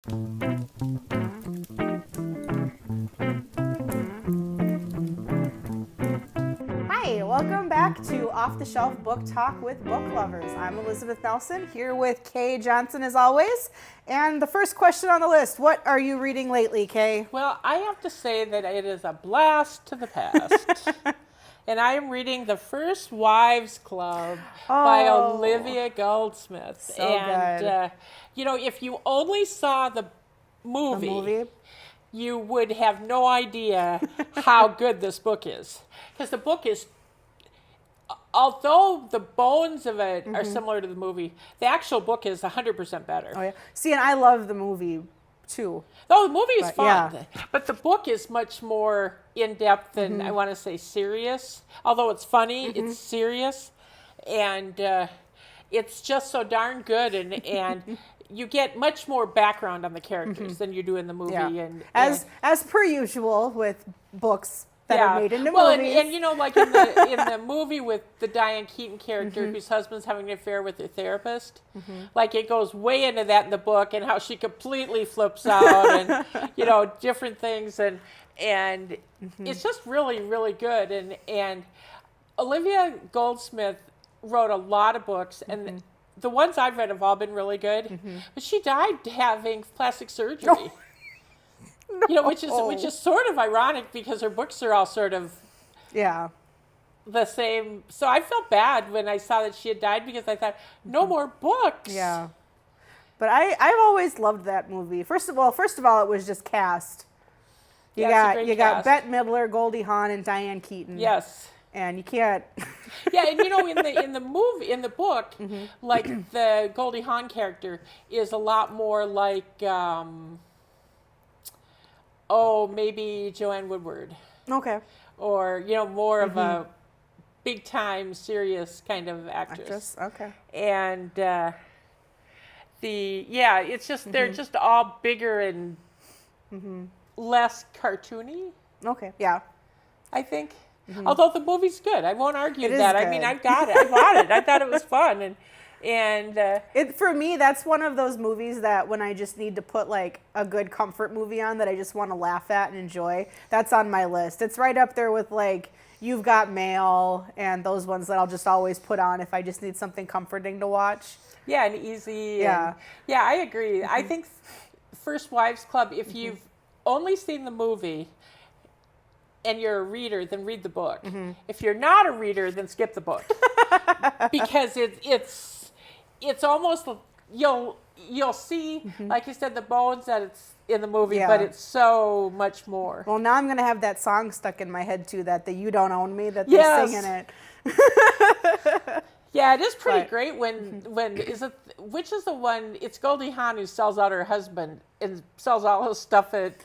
Hi, welcome back to Off the Shelf Book Talk with Book Lovers. I'm Elizabeth Nelson, here with Kay Johnson as always. And the first question on the list, what are you reading lately, Kay? Well, I have to say that it is a blast to the past. And I am reading The First Wives Club by Olivia Goldsmith. So good. You know, if you only saw the movie, you would have no idea how good this book is. Because the book is, although the bones of it are similar to the movie, the actual book is 100% better. Oh, yeah. See, and I love the movie, too. Oh, the movie is fun. Yeah. But the book is much more in-depth and, I want to say, serious. Although it's funny, it's serious. And it's just so darn good. And you get much more background on the characters than you do in the movie. Yeah. And as per usual with books that are made into well, movies. and you know, like in the movie with the Diane Keaton character whose husband's having an affair with her therapist, like it goes way into that in the book and how she completely flips out and, you know, different things. And it's just really, really good. And Olivia Goldsmith wrote a lot of books, and the ones I've read have all been really good. But she died having plastic surgery. No. You know, which is sort of ironic because her books are all sort of the same. So I felt bad when I saw that she had died because I thought, no more books. Yeah. But I've always loved that movie. First of all, it was just cast. You got Bette Midler, Goldie Hawn, and Diane Keaton. Yes. And you can't. Yeah, and you know, in the book, like the Goldie Hawn character is a lot more like. Maybe Joanne Woodward. Okay. Or, you know, more of a big-time, serious kind of actress. Okay. And it's just, they're just all bigger and less cartoony. Okay, yeah. I think. Although the movie's good. I won't argue that. Good. I mean, I've got it. I bought it. I thought it was fun. And for me, that's one of those movies that when I just need to put like a good comfort movie on that I just want to laugh at and enjoy, that's on my list. It's right up there with like You've Got Mail and those ones that I'll just always put on if I just need something comforting to watch. Yeah, and easy. Yeah. Yeah, I agree. I think First Wives Club, if you've only seen the movie and you're a reader, then read the book. If you're not a reader, then skip the book. Because it's almost, you'll see, like you said, the bones that it's in the movie, but it's so much more. Well, now I'm going to have that song stuck in my head, too, that the You Don't Own Me, that they're singing it. Yeah, it is pretty great which is the one, it's Goldie Hawn who sells out her husband and sells all his stuff at...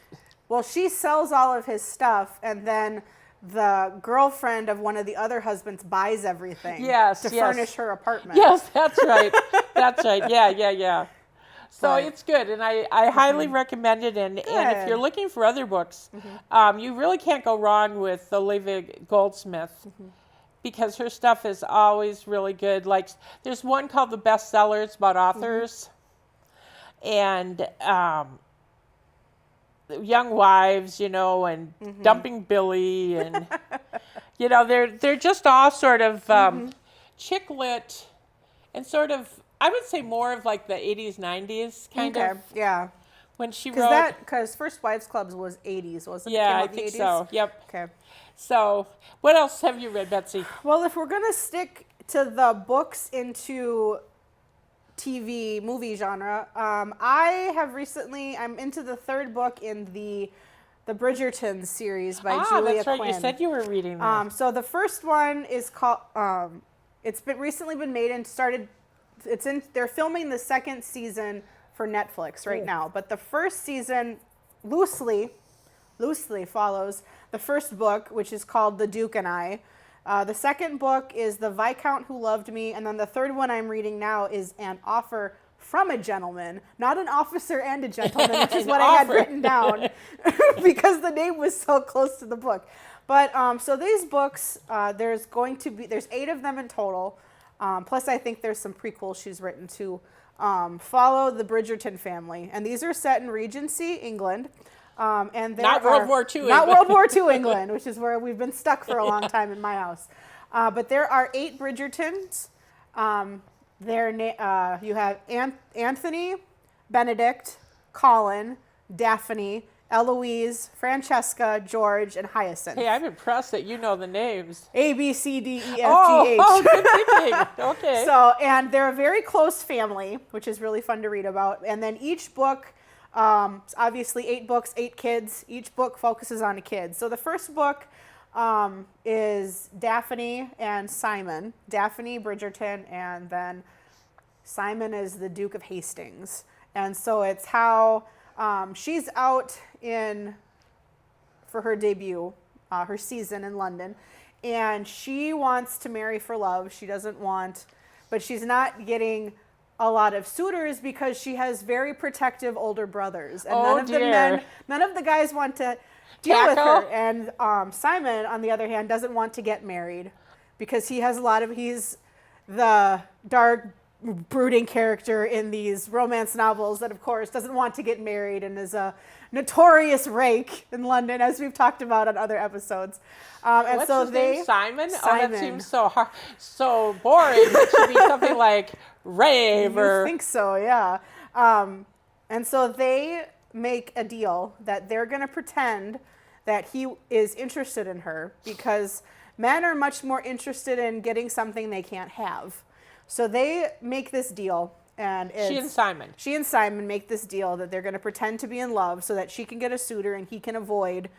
Well, she sells all of his stuff, and then the girlfriend of one of the other husbands buys everything to furnish her apartment. Yes, that's right. That's right. Yeah. So it's good, and I highly recommend it. And if you're looking for other books, you really can't go wrong with Olivia Goldsmith because her stuff is always really good. Like there's one called The Bestseller. It's about authors and young wives, you know, and dumping Billy, and you know, they're just all sort of chick lit and sort of, I would say more of like the 80s, 90s kind of. Yeah. When she wrote. Because First Wives Club was 80s, wasn't it? Yeah, I think so. Yep. Okay. So, what else have you read, Betsy? Well, if we're going to stick to the books into TV movie genre, I'm into the third book in the Bridgerton series by Julia that's right. Quinn. You said you were reading that. So the first one is called, it's recently been made and started, they're filming the second season for Netflix right now, but the first season loosely follows the first book, which is called The Duke and I. The second book is The Viscount Who Loved Me, and then the third one I'm reading now is An Offer from a Gentleman, not an officer and a gentleman, which is what I had written down because the name was so close to the book. But so these books, there's 8 of them in total. Plus, I think there's some prequels she's written too. follow the Bridgerton family. And these are set in Regency, England. And Not World War II Not England. World War II England, which is where we've been stuck for a long time in my house. But there are 8 Bridgertons. You have Anthony, Benedict, Colin, Daphne, Eloise, Francesca, George, and Hyacinth. Hey, I'm impressed that you know the names. A, B, C, D, E, F, G, H. Oh, good thinking. Okay. So, and they're a very close family, which is really fun to read about. And then each book, obviously 8 books, 8 kids. Each book focuses on a kid. So the first book is Daphne and Simon. Daphne Bridgerton, and then Simon is the Duke of Hastings. And so it's how she's out for her debut, her season in London, and she wants to marry for love. She doesn't want, but she's not getting a lot of suitors because she has very protective older brothers, and none of the guys want to deal with her. And Simon, on the other hand, doesn't want to get married because he's the dark, brooding character in these romance novels that, of course, doesn't want to get married and is a notorious rake in London, as we've talked about on other episodes. And What's so his name? Simon? Oh, Simon. that seems so hard, so boring. It should be something like Rave I think so, yeah. And so they make a deal that they're going to pretend that he is interested in her because men are much more interested in getting something they can't have. So they make this deal, and She and Simon make this deal that they're going to pretend to be in love so that she can get a suitor and he can avoid,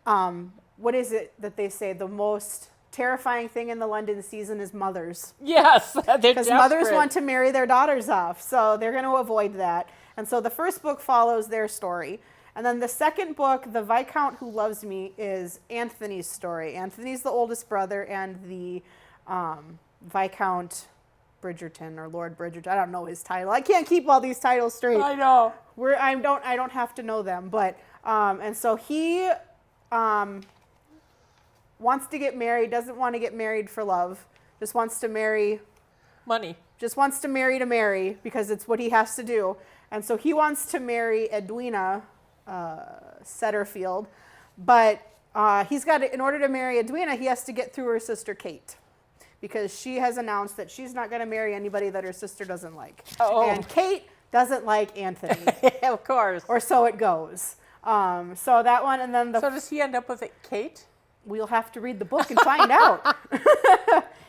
what is it that they say, the most terrifying thing in the London season is mothers. Yes, because mothers want to marry their daughters off, so they're going to avoid that. And so the first book follows their story. And then the second book, The Viscount Who Loves Me, is Anthony's story. Anthony's the oldest brother, and the Viscount Bridgerton or Lord Bridgerton, I don't know his title. I can't keep all these titles straight. I know. I don't have to know them, but and so he wants to get married, doesn't want to get married for love, just wants to marry money. Just wants to marry because it's what he has to do. And so he wants to marry Edwina Setterfield, but in order to marry Edwina, he has to get through her sister Kate, because she has announced that she's not going to marry anybody that her sister doesn't like. Oh. And Kate doesn't like Anthony. Of course. Or so it goes. So that one, and then So does he end up with Kate? We'll have to read the book and find out.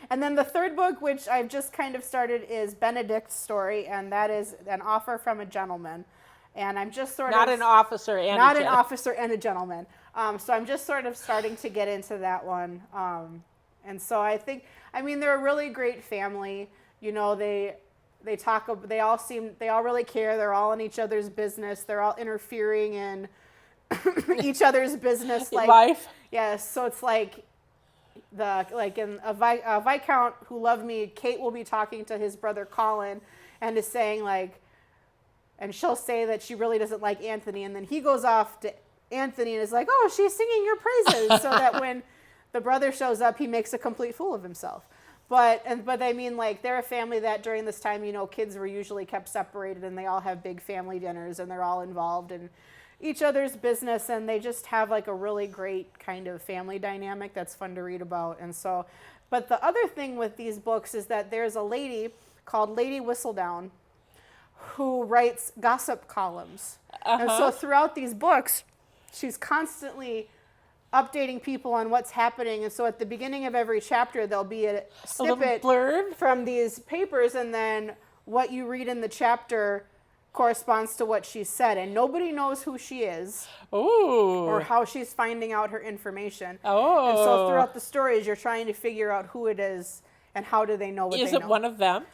And then the third book, which I've just kind of started, is Benedict's story, and that is An Offer from a Gentleman. And I'm just Not an officer and not an officer and a gentleman. So I'm just sort of starting to get into that one. And so they're a really great family. You know, they all really care. They're all in each other's business. They're all interfering in each other's business, like life. Yes. So it's like in a Viscount Who Loved Me, Kate will be talking to his brother Colin, and is saying and she'll say that she really doesn't like Anthony, and then he goes off to Anthony and is like, "Oh, she's singing your praises," so that when the brother shows up, he makes a complete fool of himself. But they're a family that during this time, kids were usually kept separated, and they all have big family dinners, and they're all involved in each other's business, and they just have a really great kind of family dynamic that's fun to read about. And so, but the other thing with these books is that there's a lady called Lady Whistledown who writes gossip columns. And so throughout these books, she's constantly updating people on what's happening. And so at the beginning of every chapter, there'll be a snippet blurb from these papers, and then what you read in the chapter corresponds to what she said. And nobody knows who she is. Ooh. Or how she's finding out her information. Oh. And so throughout the stories, you're trying to figure out who it is and how do they know what they know. Is it one of them?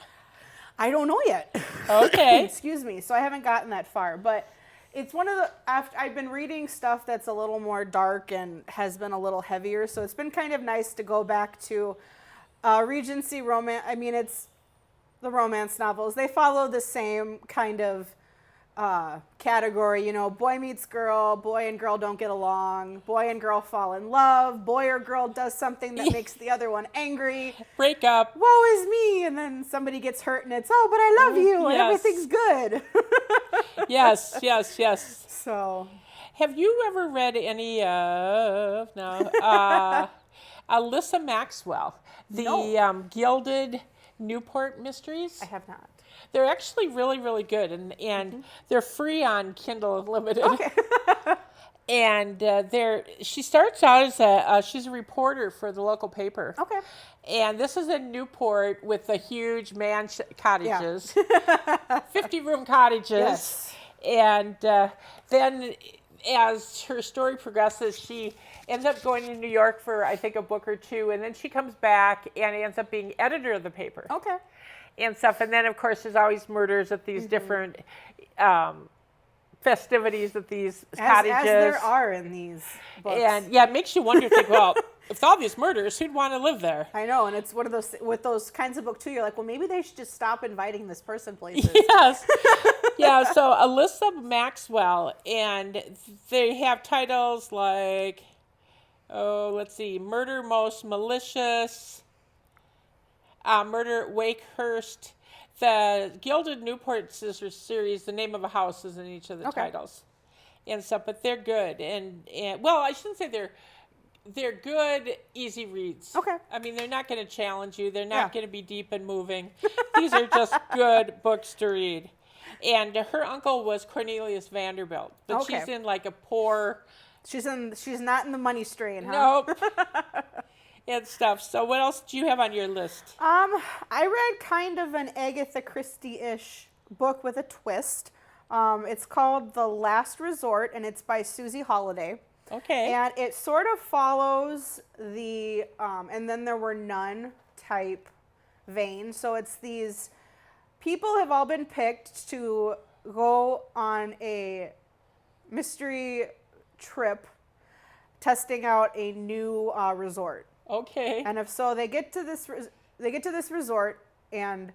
I don't know yet. Okay. Excuse me. So I haven't gotten that far, but it's one of the, I've been reading stuff that's a little more dark and has been a little heavier. So it's been kind of nice to go back to Regency romance. I mean, it's the romance novels. They follow the same kind of category, you know, boy meets girl, boy and girl don't get along, boy and girl fall in love, boy or girl does something that makes the other one angry. Break up. Woe is me. And then somebody gets hurt and it's, oh, but I love you and everything's good. Yes. So. Have you ever read any of, Alyssa Maxwell, the Gilded Newport mysteries? I have not. They're actually really, really good, and they're free on Kindle Unlimited. Okay. And she starts out as she's a reporter for the local paper. Okay. And this is in Newport with the huge cottages, 50-room cottages. Yes. And then as her story progresses, she ends up going to New York for, I think, a book or two, and then she comes back and ends up being editor of the paper. Okay. And stuff. And then, of course, there's always murders at these different festivities at these cottages. As there are in these books. And, it makes you wonder, think, well, with all these murders, who'd want to live there? I know, and it's one of those, with those kinds of books, too, you're like, well, maybe they should just stop inviting this person places. Yes. So Alyssa Maxwell, and they have titles like, let's see, Murder Most Malicious, Murder at Wakehurst. The Gilded Newport series, the name of a house is in each of the titles and stuff, but they're good. And well, I shouldn't say they're good, easy reads. Okay. I mean, they're not going to challenge you. They're not going to be deep and moving. These are just good books to read. And her uncle was Cornelius Vanderbilt, but she's in like a poor... She's not in the money strain, huh? Nope. And stuff. So what else do you have on your list? I read kind of an Agatha Christie-ish book with a twist. It's called The Last Resort, and it's by Susie Holiday. Okay. And it sort of follows the and then there were none type vein. So it's these people have all been picked to go on a mystery trip testing out a new resort. Okay. And if so, they get to this resort and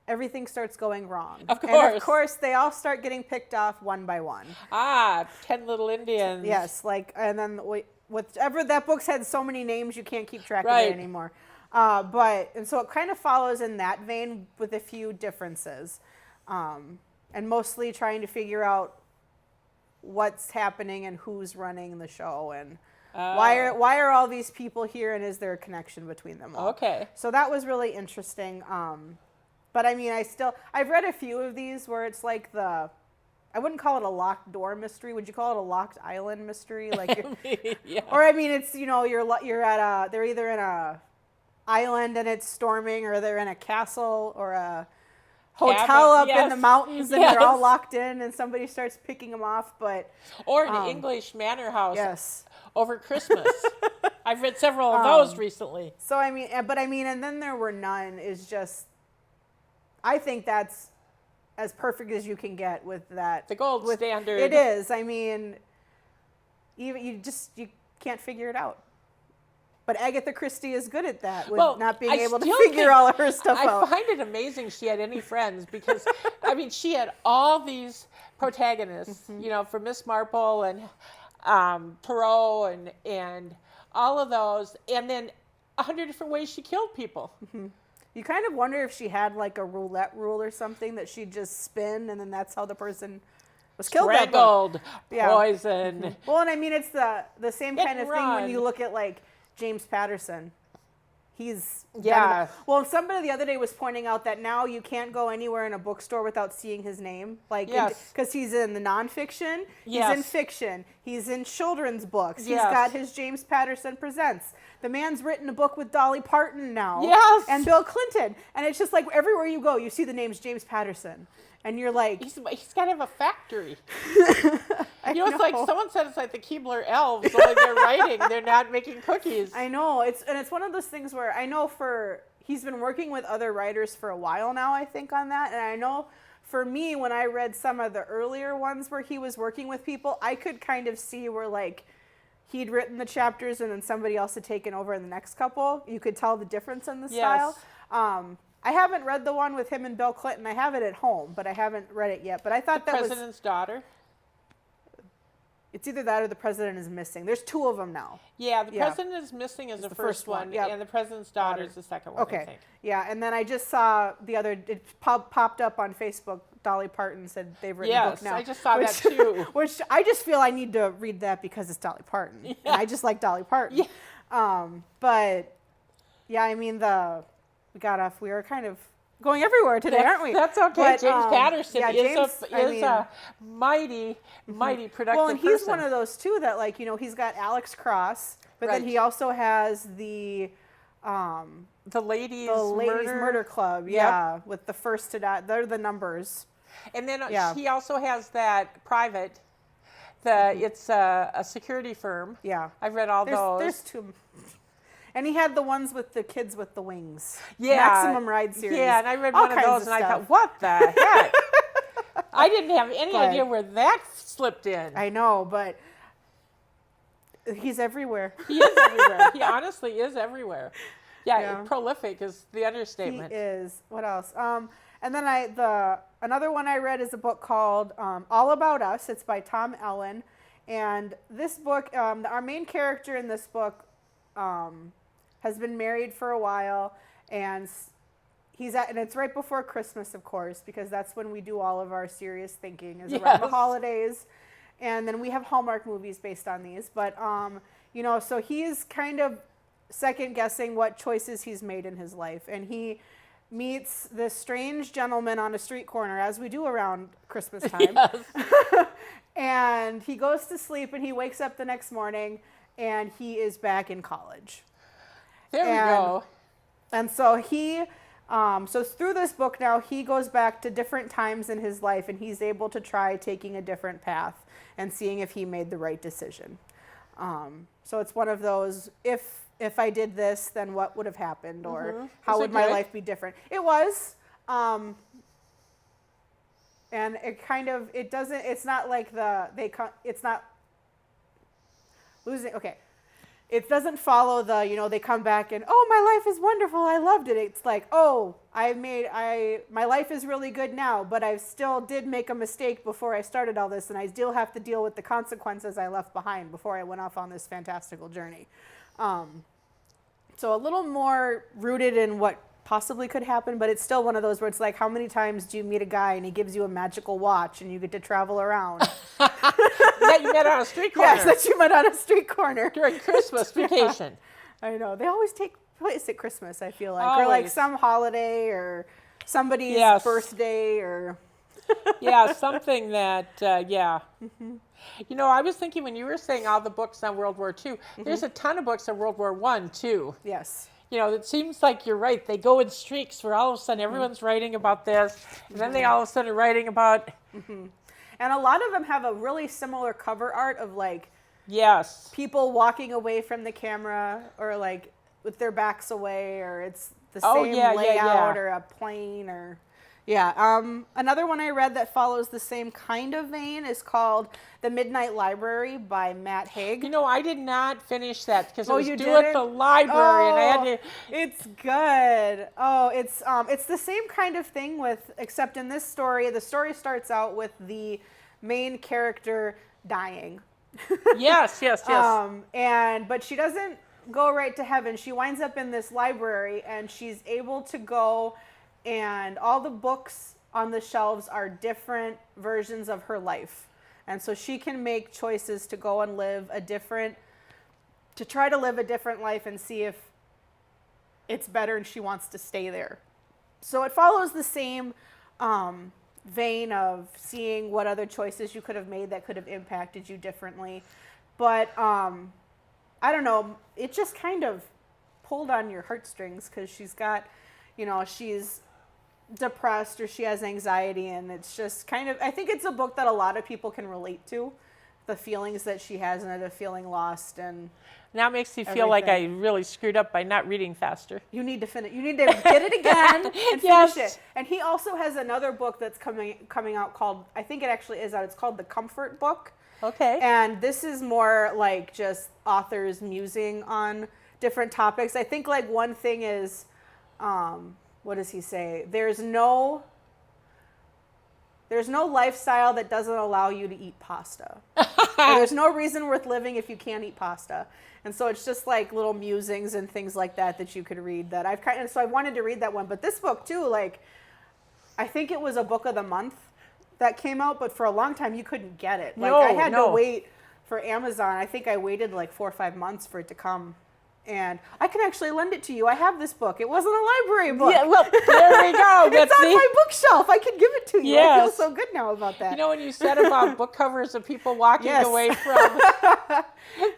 everything starts going wrong. Of course. And of course, they all start getting picked off one by one. 10 Little Indians. Yes, and then whatever, that book's had so many names you can't keep track of it anymore. And so it kind of follows in that vein with a few differences, and mostly trying to figure out what's happening and who's running the show and why are all these people here and is there a connection between them all? Okay. So that was really interesting. But I mean, I've read a few of these where it's like I wouldn't call it a locked door mystery. Would you call it a locked island mystery? Like, or I mean, it's, they're either in a island and it's storming, or they're in a castle or a hotel up in the mountains and they're all locked in and somebody starts picking them off. Or an English manor house over Christmas. I've read several of those recently. So I mean, and then there were none is just, I think that's as perfect as you can get with that. The gold standard. It is. I mean, you can't figure it out. But Agatha Christie is good at that, with not being able to figure all of her stuff out. I find it amazing she had any friends because, I mean, she had all these protagonists, from Miss Marple and Perot and all of those, and then 100 different ways she killed people. Mm-hmm. You kind of wonder if she had like a roulette rule or something that she'd just spin, and then that's how the person was killed. Strangled, poison. Mm-hmm. Well, and I mean, it's the same kind of thing when you look at like James Patterson. He's well, somebody the other day was pointing out that now you can't go anywhere in a bookstore without seeing his name, because he's in the nonfiction, he's in fiction, he's in children's books, he's got his James Patterson Presents. The man's written a book with Dolly Parton now, and Bill Clinton, and it's just like everywhere you go, you see the names James Patterson, and you're like, he's got to have a factory. It's like someone said it's like the Keebler elves, only they're writing, they're not making cookies. I know, it's one of those things where I know he's been working with other writers for a while now, I think, on that, and I know for me, when I read some of the earlier ones where he was working with people, I could kind of see where like he'd written the chapters and then somebody else had taken over in the next couple. You could tell the difference in the style. I haven't read the one with him and Bill Clinton. I have it at home, but I haven't read it yet. But I thought The that was... President's Daughter. It's either that or The President is Missing. There's 2 of them now. Yeah, The President is Missing is the first one, yep. and The President's Daughter is the second one, Okay. I think. Yeah, and then I just saw it popped up on Facebook. Dolly Parton said they've written a book now. Yes, I just saw that too. Which I just feel I need to read that because it's Dolly Parton. Yeah. And I just like Dolly Parton. Yeah. But yeah, I mean we were kind of going everywhere today, aren't we? That's okay. But, James Patterson is a mighty productive person. Well, and he's one of those too that, like, he's got Alex Cross, but then he also has the Ladies Murder Club, with the first to die. They're the numbers. And then he also has that private. It's a security firm. Yeah, I've read all those. There's 2. And he had the ones with the kids with the wings. Yeah. Maximum Ride series. Yeah, and I read one of those and I thought, what the heck? I didn't have any idea where that slipped in. I know, but he's everywhere. He is everywhere. He honestly is everywhere. Yeah, prolific is the understatement. He is. What else? And then another one I read is a book called All About Us. It's by Tom Ellen. And this book, our main character in this book has been married for a while, and and it's right before Christmas, of course, because that's when we do all of our serious thinking, is around the holidays. And then we have Hallmark movies based on these. But, so he's kind of second guessing what choices he's made in his life. And he meets this strange gentleman on a street corner, as we do around Christmas time. Yes. And he goes to sleep and he wakes up the next morning and he is back in college. There we go. And so so through this book now, he goes back to different times in his life and he's able to try taking a different path and seeing if he made the right decision. So it's one of those, if I did this, then what would have happened, or how would my life be different? It was. And it's not like it's not losing. Okay. It doesn't follow they come back and, oh, my life is wonderful, I loved it. It's like, oh, my life is really good now, but I still did make a mistake before I started all this, and I still have to deal with the consequences I left behind before I went off on this fantastical journey. So a little more rooted in what possibly could happen, but it's still one of those where it's like, how many times do you meet a guy and he gives you a magical watch and you get to travel around? That you met on a street corner. Yes, that you met on a street corner. During Christmas vacation. I know. They always take place at Christmas, I feel like. Always. Or like some holiday or somebody's birthday or... Yeah, something that, I was thinking when you were saying all the books on World War II, there's a ton of books on World War I, too. Yes. It seems like you're right. They go in streaks where all of a sudden everyone's writing about this, and then they all of a sudden are writing about... And a lot of them have a really similar cover art of like people walking away from the camera or like with their backs away, or it's the same layout or a plane or... Yeah. Another one I read that follows the same kind of vein is called The Midnight Library by Matt Haig. I did not finish that because I was due at the library and I had to... It's good. Oh, it's the same kind of thing except in this story, the story starts out with the main character dying. Yes. But she doesn't go right to heaven. She winds up in this library and she's able to go, and all the books on the shelves are different versions of her life. And so she can make choices to go and try to live a different life and see if it's better and she wants to stay there. So it follows the same vein of seeing what other choices you could have made that could have impacted you differently. But I don't know, it just kind of pulled on your heartstrings because she's got, she's depressed or she has anxiety, and it's just kind of, I think it's a book that a lot of people can relate to, the feelings that she has and of feeling lost. And now it makes me feel like I really screwed up by not reading faster. You need to finish. You need to get it again and finish it. And he also has another book that's coming out called, I think it actually is out, it's called The Comfort Book. Okay. And this is more like just authors musing on different topics. I think like one thing is what does he say? There's no lifestyle that doesn't allow you to eat pasta. There's no reason worth living if you can't eat pasta. And so it's just like little musings and things like that you could read that so I wanted to read that one. But this book too, like, I think it was a book of the month that came out, but for a long time you couldn't get it. Like I had to wait for Amazon. I think I waited like 4 or 5 months for it to come. And I can actually lend it to you. I have this book. It wasn't a library book. Yeah, well, there we go. It's on my bookshelf. I can give it to you. Yes. I feel so good now about that. You know, when you said about book covers of people walking away from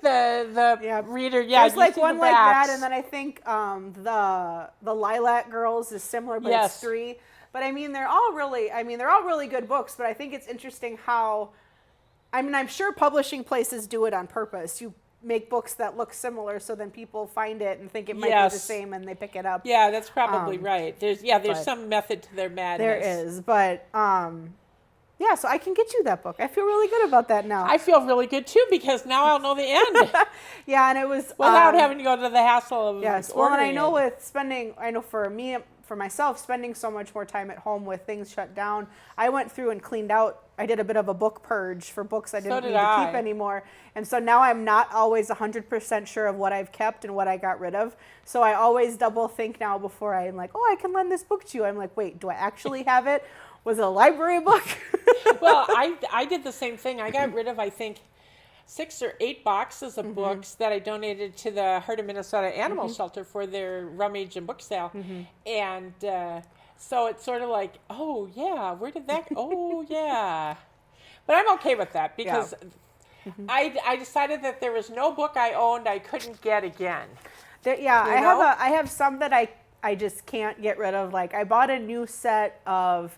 the reader, there's like one like backs. that, and then I think the Lilac Girls is similar, but it's 3. But I mean, they're all really good books. But I think it's interesting how, I'm sure publishing places do it on purpose. You make books that look similar, so then people find it and think it might be the same, and they pick it up. Yeah, that's probably right. There's some method to their madness. There is, but so I can get you that book. I feel really good about that now. I feel really good too, because now I'll know the end. Yeah, and it was without having to go to the hassle of Well, and I know for myself, spending so much more time at home with things shut down, I went through and cleaned out. I did a bit of a book purge for books I didn't need to keep anymore. And so now I'm not always 100% sure of what I've kept and what I got rid of. So I always double think now before I'm like, I can lend this book to you. I'm like, wait, do I actually have it? Was it a library book? Well, I did the same thing. I got rid of, I think, 6 or 8 boxes of books that I donated to the Heart of Minnesota Animal Shelter for their rummage and book sale. And so it's sort of like, where did that go? Oh, yeah. But I'm okay with that, because I decided that there was no book I owned I couldn't get again. I have some that I just can't get rid of. Like, I bought a new set of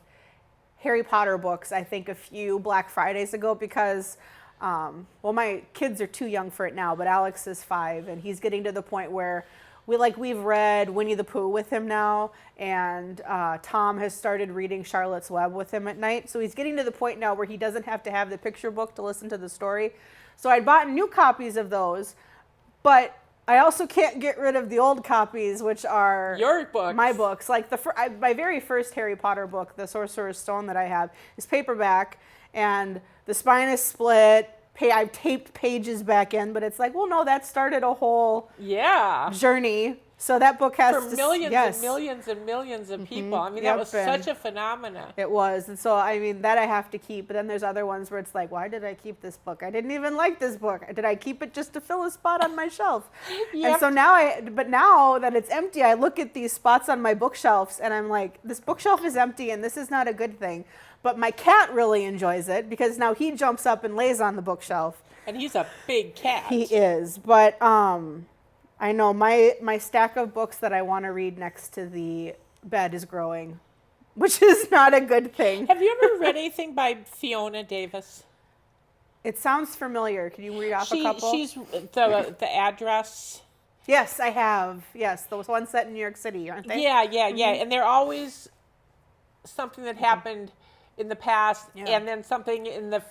Harry Potter books, I think a few Black Fridays ago, because my kids are too young for it now, but Alex is 5, and he's getting to the point where we've read Winnie the Pooh with him now, and Tom has started reading Charlotte's Web with him at night. So he's getting to the point now where he doesn't have to have the picture book to listen to the story. So I bought new copies of those, but I also can't get rid of the old copies, which are your books. My books. Like my very first Harry Potter book, The Sorcerer's Stone, that I have, is paperback, and the spine is split. I've taped pages back in, but it's like, well, no, that started a whole journey. So that book has for millions and millions and millions of people. I mean, that was such a phenomenon. It was. And so, that I have to keep. But then there's other ones where it's like, why did I keep this book? I didn't even like this book. Did I keep it just to fill a spot on my shelf? And so now that it's empty, I look at these spots on my bookshelves and I'm like, this bookshelf is empty and this is not a good thing. But my cat really enjoys it, because now he jumps up and lays on the bookshelf. And he's a big cat. He is. But I know my stack of books that I want to read next to the bed is growing, which is not a good thing. Have you ever read anything by Fiona Davis? It sounds familiar. Can you read off a couple? She's the Address. Yes, I have. Yes, those ones set in New York City, aren't they? Yeah. And they're always something that happened in the past, and then something in the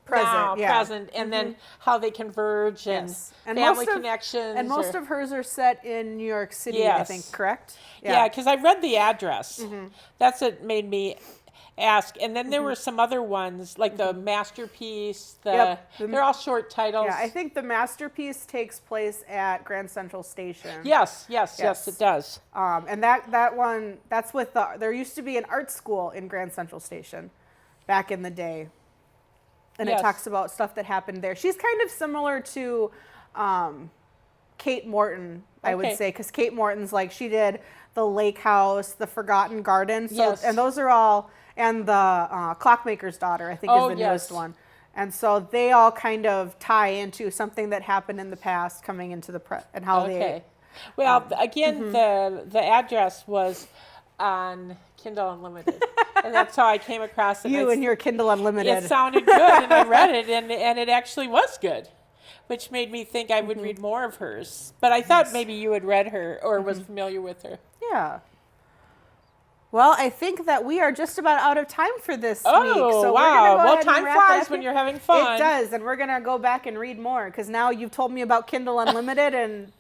present, and then how they converge, and family connections. And most of hers are set in New York City, I think, correct? Yeah, because I read The Address. That's what made me ask. And then there were some other ones, like the Masterpiece. They're all short titles. Yeah, I think the Masterpiece takes place at Grand Central Station. Yes, it does. And that one, that's with there used to be an art school in Grand Central Station back in the day. And it talks about stuff that happened there. She's kind of similar to Kate Morton, I would say, because Kate Morton's she did The Lake House, The Forgotten Garden. And those are all, and the Clockmaker's Daughter, I think, is the newest one. And so they all kind of tie into something that happened in the past coming into the and how they. Well, again, the Address was on Kindle Unlimited. And that's how I came across it. You and your Kindle Unlimited. It sounded good, and I read it, and it actually was good, which made me think I would read more of hers. But I thought maybe you had read her or was familiar with her. Yeah. Well, I think that we are just about out of time for this week. So wow. Well, time flies when you're having fun. It does, and we're going to go back and read more, because now you've told me about Kindle Unlimited, and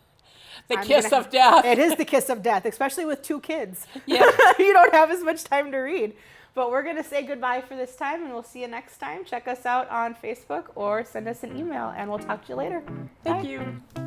The kiss of death. It is the kiss of death, especially with 2 kids. Yeah. You don't have as much time to read. But we're going to say goodbye for this time, and we'll see you next time. Check us out on Facebook or send us an email, and we'll talk to you later. Thank Bye. you.